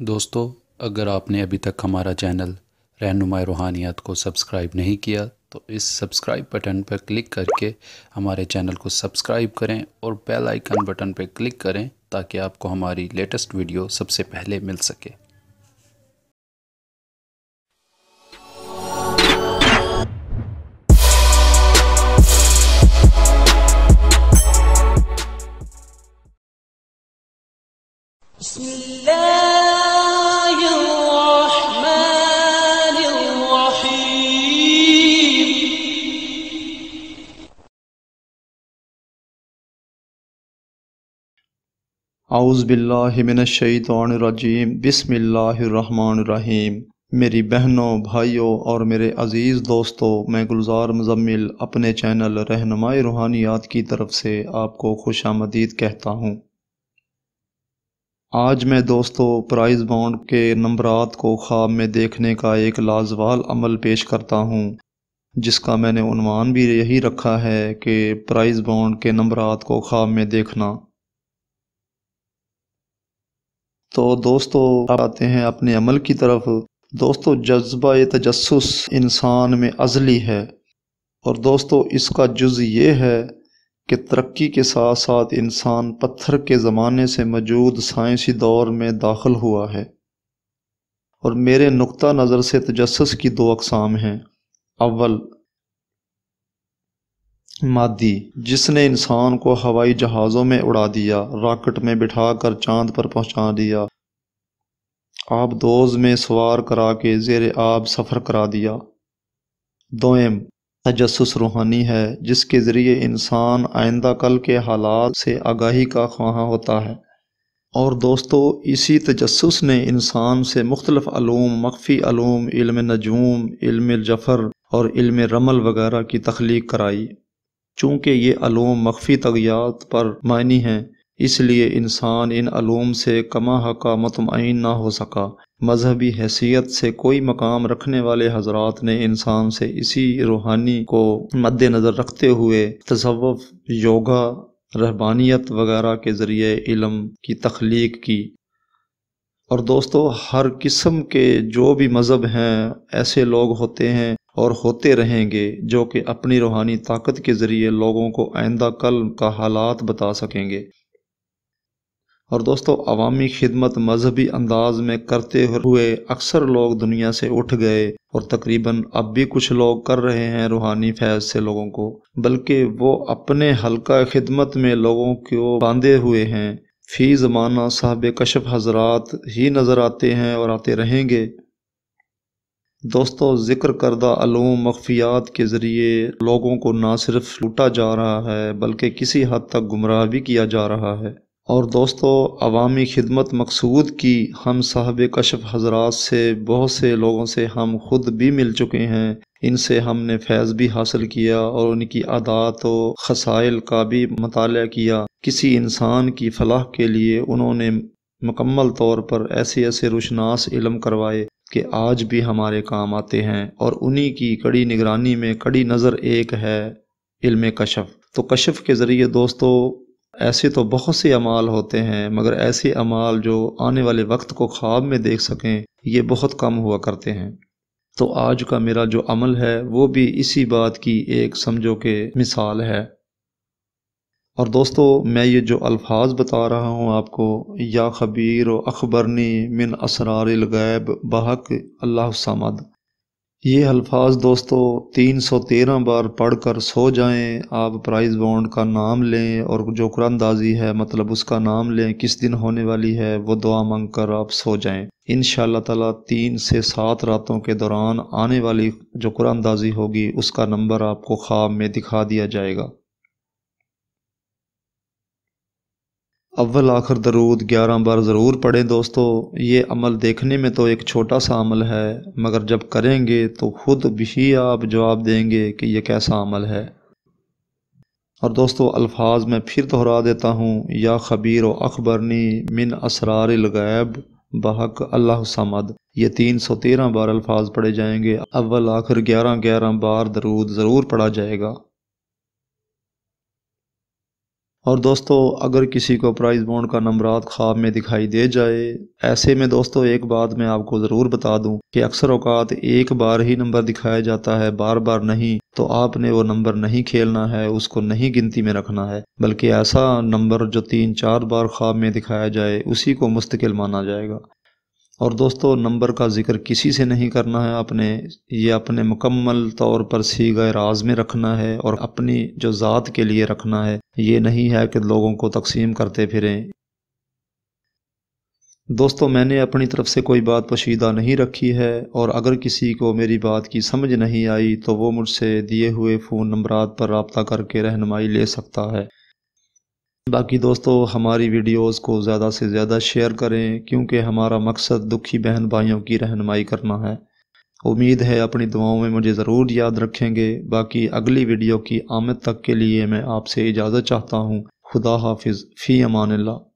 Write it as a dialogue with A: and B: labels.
A: دوستو، اگر آپ نے ابھی تک ہمارا چینل رہنمائی روحانیات کو سبسکرائب نہیں کیا تو اس سبسکرائب بٹن پر کلک کر کے ہمارے چینل کو سبسکرائب کریں اور بیل آئیکن بٹن پر کلک کریں تاکہ آپ کو ہماری لیٹسٹ ویڈیو سب سے پہلے مل سکے۔
B: بسم اللہ الرحمن الرحیم۔
C: اعوذ باللہ من الشیطان الرجیم، بسم اللہ الرحمن الرحیم۔ میری بہنوں، بھائیوں اور میرے عزیز دوستوں، میں گلزار مزمل اپنے چینل رہنمائی روحانیات کی طرف سے آپ کو خوش آمدید کہتا ہوں۔ آج میں دوستو پرائز بانڈ کے نمبرات کو خواب میں دیکھنے کا ایک لازوال عمل پیش کرتا ہوں، جس کا میں نے عنوان بھی یہی رکھا ہے کہ پرائز بانڈ کے نمبرات کو خواب میں دیکھنا۔ تو دوستو آتے ہیں اپنے عمل کی طرف۔ دوستو جذبہ تجسس انسان میں ازلی ہے، اور دوستو اس کا جز یہ ہے کہ ترقی کے ساتھ ساتھ انسان پتھر کے زمانے سے موجود سائنسی دور میں داخل ہوا ہے، اور میرے نقطہ نظر سے تجسس کی دو اقسام ہیں۔ اول، مادی، جس نے انسان کو ہوائی جہازوں میں اڑا دیا، راکٹ میں بٹھا کر چاند پر پہنچا دیا، آبدوز میں سوار کرا کے زیر آب سفر کرا دیا۔ دوئم، تجسس روحانی ہے، جس کے ذریعے انسان آئندہ کل کے حالات سے آگاہی کا خواہاں ہوتا ہے، اور دوستو اسی تجسس نے انسان سے مختلف علوم، مخفی علوم، علم نجوم، علم الجفر اور علم رمل وغیرہ کی تخلیق کرائی۔ چونکہ یہ علوم مخفی طغیات پر مبنی ہیں، اس لیے انسان ان علوم سے کما حقہ مطمئن نہ ہو سکا۔ مذہبی حیثیت سے کوئی مقام رکھنے والے حضرات نے انسان سے اسی روحانی کو مد نظر رکھتے ہوئے تصوف، یوگا، رہبانیت وغیرہ کے ذریعے علم کی تخلیق کی۔ اور دوستو ہر قسم کے جو بھی مذہب ہیں، ایسے لوگ ہوتے ہیں اور ہوتے رہیں گے جو کہ اپنی روحانی طاقت کے ذریعے لوگوں کو آئندہ کل کا حالات بتا سکیں گے۔ اور دوستو عوامی خدمت مذہبی انداز میں کرتے ہوئے اکثر لوگ دنیا سے اٹھ گئے، اور تقریباً اب بھی کچھ لوگ کر رہے ہیں روحانی فیض سے لوگوں کو، بلکہ وہ اپنے حلقہ خدمت میں لوگوں کو باندھے ہوئے ہیں۔ فی زمانہ صاحب کشف حضرات ہی نظر آتے ہیں اور آتے رہیں گے۔ دوستو ذکر کردہ علوم مخفیات کے ذریعے لوگوں کو نہ صرف لوٹا جا رہا ہے بلکہ کسی حد تک گمراہ بھی کیا جا رہا ہے۔ اور دوستو عوامی خدمت مقصود کی ہم صاحب کشف حضرات سے بہت سے لوگوں سے ہم خود بھی مل چکے ہیں، ان سے ہم نے فیض بھی حاصل کیا اور ان کی عادات و خصائل کا بھی مطالعہ کیا۔ کسی انسان کی فلاح کے لیے انہوں نے مکمل طور پر ایسے ایسے روشناس علم کروائے کہ آج بھی ہمارے کام آتے ہیں، اور انہی کی کڑی نگرانی میں کڑی نظر ایک ہے علم کشف۔ تو کشف کے ذریعے دوستو ایسے تو بہت سے اعمال ہوتے ہیں، مگر ایسے اعمال جو آنے والے وقت کو خواب میں دیکھ سکیں یہ بہت کم ہوا کرتے ہیں۔ تو آج کا میرا جو عمل ہے وہ بھی اسی بات کی ایک سمجھو کہ مثال ہے۔ اور دوستو میں یہ جو الفاظ بتا رہا ہوں آپ کو، یا خبیر و اخبرنی من اسرار الغیب بحق اللہ الصمد، یہ الفاظ دوستو 313 بار پڑھ کر سو جائیں۔ آپ پرائز بانڈ کا نام لیں، اور جو قرآن اندازی ہے مطلب اس کا نام لیں، کس دن ہونے والی ہے، وہ دعا مانگ کر آپ سو جائیں۔ انشاءاللہ تعالیٰ 3 سے 7 راتوں کے دوران آنے والی جو قرآن اندازی ہوگی اس کا نمبر آپ کو خواب میں دکھا دیا جائے گا۔ اول آخر درود 11 بار ضرور پڑھیں دوستو۔ یہ عمل دیکھنے میں تو ایک چھوٹا سا عمل ہے، مگر جب کریں گے تو خود بھی آپ جواب دیں گے کہ یہ کیسا عمل ہے۔ اور دوستو الفاظ میں پھر دہرا دیتا ہوں، یا خبیر و اخبرنی من اسرار الغیب بحق اللہ الصمد، یہ 313 بار الفاظ پڑھے جائیں گے۔ اول آخر 11 بار درود ضرور پڑھا جائے گا۔ اور دوستو اگر کسی کو پرائز بانڈ کا نمبرات خواب میں دکھائی دے جائے، ایسے میں دوستو ایک بات میں آپ کو ضرور بتا دوں کہ اکثر اوقات ایک بار ہی نمبر دکھایا جاتا ہے، بار بار نہیں، تو آپ نے وہ نمبر نہیں کھیلنا ہے، اس کو نہیں گنتی میں رکھنا ہے، بلکہ ایسا نمبر جو 3-4 بار خواب میں دکھایا جائے اسی کو مستقل مانا جائے گا۔ اور دوستو نمبر کا ذکر کسی سے نہیں کرنا ہے، یہ اپنے مکمل طور پر صیغہ راز میں رکھنا ہے اور اپنی جو ذات کے لیے رکھنا ہے، یہ نہیں ہے کہ لوگوں کو تقسیم کرتے پھریں۔ دوستو میں نے اپنی طرف سے کوئی بات پوشیدہ نہیں رکھی ہے، اور اگر کسی کو میری بات کی سمجھ نہیں آئی تو وہ مجھ سے دیے ہوئے فون نمبرات پر رابطہ کر کے رہنمائی لے سکتا ہے۔ باقی دوستو ہماری ویڈیوز کو زیادہ سے زیادہ شیئر کریں، کیونکہ ہمارا مقصد دکھی بہن بھائیوں کی رہنمائی کرنا ہے۔ امید ہے اپنی دعاؤں میں مجھے ضرور یاد رکھیں گے۔ باقی اگلی ویڈیو کی آمد تک کے لیے میں آپ سے اجازت چاہتا ہوں۔ خدا حافظ، فی امان اللہ۔